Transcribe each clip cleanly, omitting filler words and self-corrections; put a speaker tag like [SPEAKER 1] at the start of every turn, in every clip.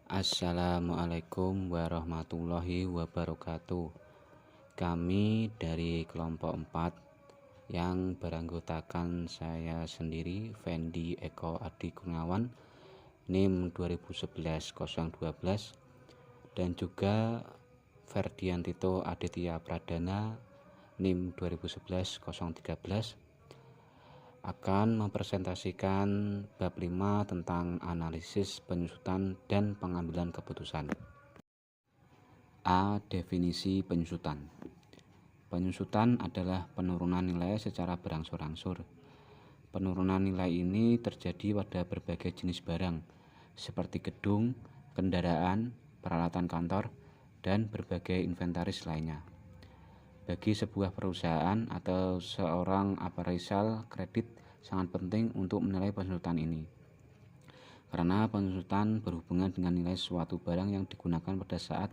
[SPEAKER 1] Assalamualaikum warahmatullahi wabarakatuh. Kami dari kelompok 4 yang beranggotakan saya sendiri, Fendi Eko Adi Kurniawan, NIM 2011-012, dan juga Ferdiantito Aditya Pradana, NIM 2011-013, akan mempresentasikan bab 5 tentang analisis penyusutan dan pengambilan keputusan. A. Definisi penyusutan. Penyusutan adalah penurunan nilai secara berangsur-angsur. Penurunan nilai ini terjadi pada berbagai jenis barang, seperti gedung, kendaraan, peralatan kantor, dan berbagai inventaris lainnya. Bagi sebuah perusahaan atau seorang appraisal kredit sangat penting untuk menilai penyusutan ini. Karena penyusutan berhubungan dengan nilai suatu barang yang digunakan pada saat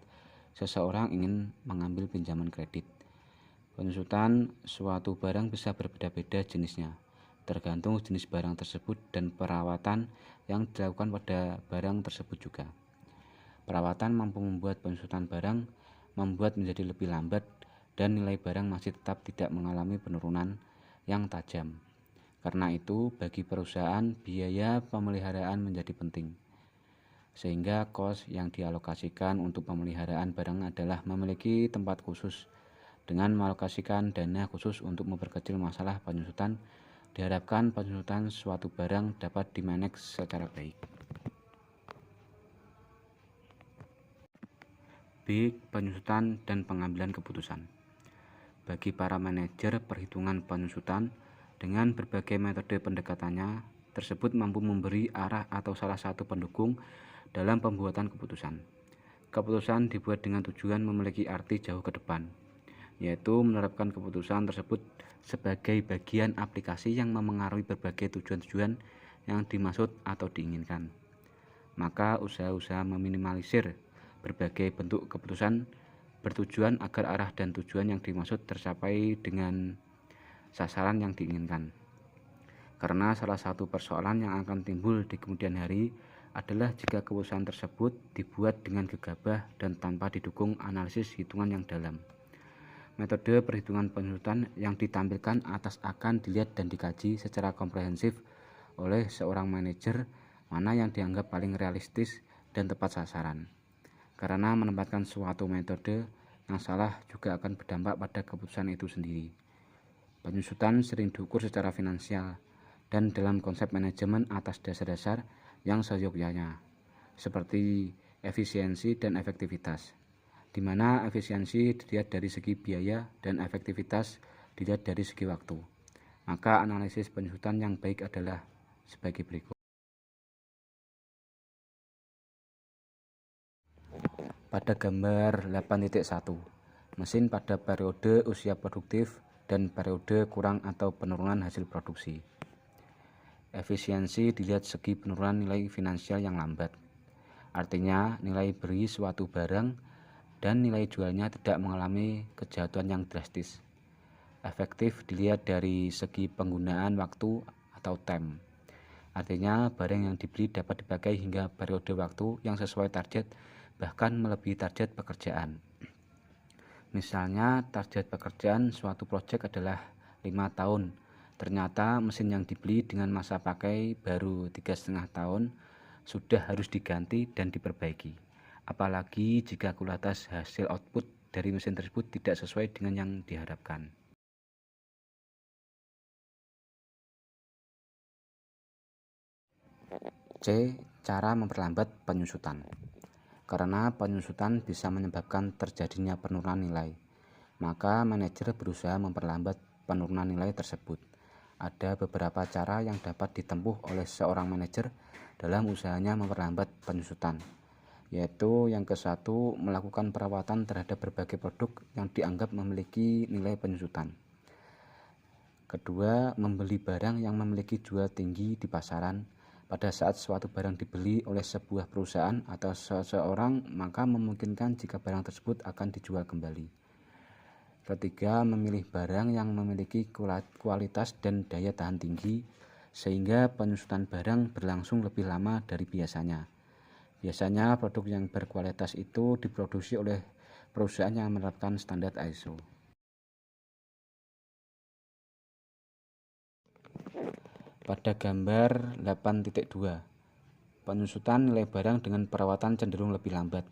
[SPEAKER 1] seseorang ingin mengambil pinjaman kredit. Penyusutan suatu barang bisa berbeda-beda jenisnya, tergantung jenis barang tersebut dan perawatan yang dilakukan pada barang tersebut juga. Perawatan mampu membuat penyusutan barang membuat menjadi lebih lambat dan nilai barang masih tetap tidak mengalami penurunan yang tajam. Karena itu, bagi perusahaan, biaya pemeliharaan menjadi penting. Sehingga kos yang dialokasikan untuk pemeliharaan barang adalah memiliki tempat khusus. Dengan mengalokasikan dana khusus untuk memperkecil masalah penyusutan, diharapkan penyusutan suatu barang dapat dimanage secara baik. B. Penyusutan dan pengambilan keputusan. Bagi para manajer perhitungan penyusutan, dengan berbagai metode pendekatannya tersebut mampu memberi arah atau salah satu pendukung dalam pembuatan keputusan. Keputusan dibuat dengan tujuan memiliki arti jauh ke depan, yaitu menerapkan keputusan tersebut sebagai bagian aplikasi yang memengaruhi berbagai tujuan-tujuan yang dimaksud atau diinginkan. Maka usaha-usaha meminimalisir berbagai bentuk keputusan bertujuan agar arah dan tujuan yang dimaksud tercapai dengan sasaran yang diinginkan. Karena salah satu persoalan yang akan timbul di kemudian hari adalah jika keputusan tersebut dibuat dengan gegabah dan tanpa didukung analisis hitungan yang dalam. Metode perhitungan penyusutan yang ditampilkan atas akan dilihat dan dikaji secara komprehensif oleh seorang manajer mana yang dianggap paling realistis dan tepat sasaran. Karena menempatkan suatu metode yang salah juga akan berdampak pada keputusan itu sendiri. Penyusutan sering diukur secara finansial dan dalam konsep manajemen atas dasar-dasar yang seyogyanya, seperti efisiensi dan efektivitas, di mana efisiensi dilihat dari segi biaya dan efektivitas dilihat dari segi waktu. Maka analisis penyusutan yang baik adalah sebagai berikut. Pada gambar 8.1, mesin pada periode usia produktif dan periode kurang atau penurunan hasil produksi. Efisiensi dilihat segi penurunan nilai finansial yang lambat. Artinya nilai beli suatu barang dan nilai jualnya tidak mengalami kejatuhan yang drastis. Efektif dilihat dari segi penggunaan waktu atau time. Artinya barang yang dibeli dapat dipakai hingga periode waktu yang sesuai target, bahkan melebihi target pekerjaan. Misalnya target pekerjaan suatu proyek adalah 5 tahun. Ternyata mesin yang dibeli dengan masa pakai baru 3,5 tahun sudah harus diganti dan diperbaiki. Apalagi jika kualitas hasil output dari mesin tersebut tidak sesuai dengan yang diharapkan. C. Cara memperlambat penyusutan. Karena penyusutan bisa menyebabkan terjadinya penurunan nilai, maka manajer berusaha memperlambat penurunan nilai tersebut. Ada beberapa cara yang dapat ditempuh oleh seorang manajer dalam usahanya memperlambat penyusutan, yaitu yang ke-1, melakukan perawatan terhadap berbagai produk yang dianggap memiliki nilai penyusutan. Kedua, membeli barang yang memiliki jual tinggi di pasaran. Pada saat suatu barang dibeli oleh sebuah perusahaan atau seseorang, maka memungkinkan jika barang tersebut akan dijual kembali. Ketiga, memilih barang yang memiliki kualitas dan daya tahan tinggi, sehingga penyusutan barang berlangsung lebih lama dari biasanya. Biasanya produk yang berkualitas itu diproduksi oleh perusahaan yang menerapkan standar ISO. Pada gambar 8.2, penyusutan nilai barang dengan perawatan cenderung lebih lambat.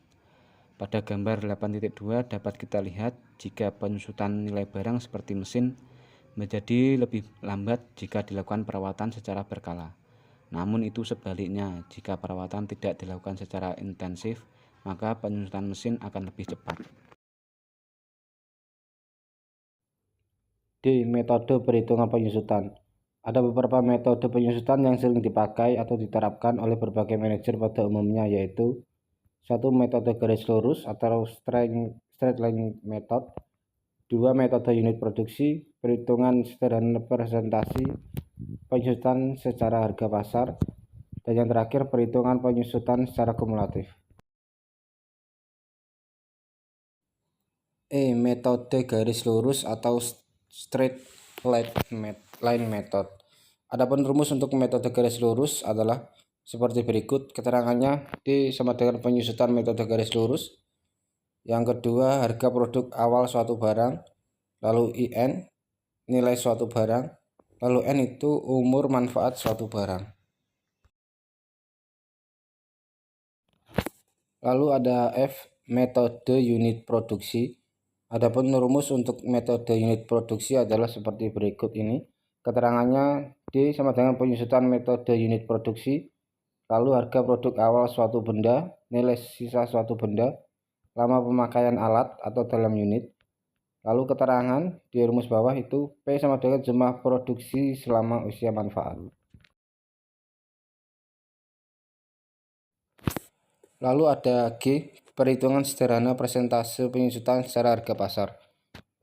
[SPEAKER 1] Pada gambar 8.2 dapat kita lihat jika penyusutan nilai barang seperti mesin menjadi lebih lambat jika dilakukan perawatan secara berkala. Namun itu sebaliknya, jika perawatan tidak dilakukan secara intensif, maka penyusutan mesin akan lebih cepat.
[SPEAKER 2] D. Metode perhitungan penyusutan. Ada beberapa metode penyusutan yang sering dipakai atau diterapkan oleh berbagai manajer pada umumnya, yaitu 1. Metode garis lurus atau straight line method. 2. Metode unit produksi, perhitungan sederhana presentasi penyusutan secara harga pasar. Dan yang terakhir, perhitungan penyusutan secara kumulatif. Metode garis lurus atau straight line method. Adapun rumus untuk metode garis lurus adalah seperti berikut. Keterangannya, D sama dengan penyusutan metode garis lurus. Yang kedua, harga produk awal suatu barang, lalu IN nilai suatu barang, lalu N itu umur manfaat suatu barang. Lalu ada F, metode unit produksi. Adapun rumus untuk metode unit produksi adalah seperti berikut ini. Keterangannya, D sama dengan penyusutan metode unit produksi, lalu harga produk awal suatu benda, nilai sisa suatu benda, lama pemakaian alat atau dalam unit. Lalu keterangan di rumus bawah itu P sama dengan jumlah produksi selama usia manfaat. Lalu ada G, perhitungan sederhana persentase penyusutan secara harga pasar.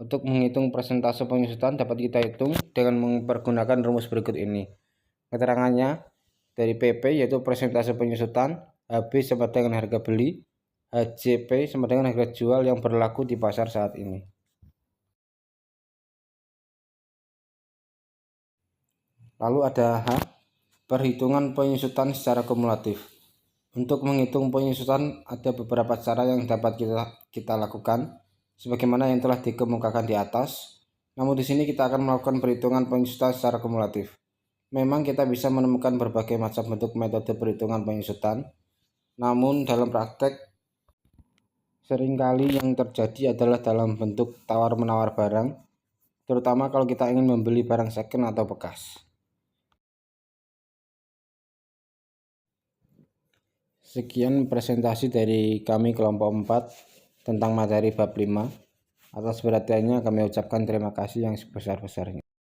[SPEAKER 2] Untuk menghitung persentase penyusutan dapat kita hitung dengan mempergunakan rumus berikut ini. Keterangannya dari PP yaitu persentase penyusutan, HB sama dengan harga beli, HJP sama dengan harga jual yang berlaku di pasar saat ini. Lalu ada H, perhitungan penyusutan secara kumulatif. Untuk menghitung penyusutan ada beberapa cara yang dapat kita lakukan sebagaimana yang telah dikemukakan di atas. Namun di sini kita akan melakukan perhitungan penyusutan secara kumulatif. Memang kita bisa menemukan berbagai macam bentuk metode perhitungan penyusutan. Namun dalam praktek seringkali yang terjadi adalah dalam bentuk tawar-menawar barang, terutama kalau kita ingin membeli barang second atau bekas. Sekian presentasi dari kami kelompok 4 tentang materi bab 5. Atas perhatiannya kami ucapkan terima kasih yang sebesar-besarnya.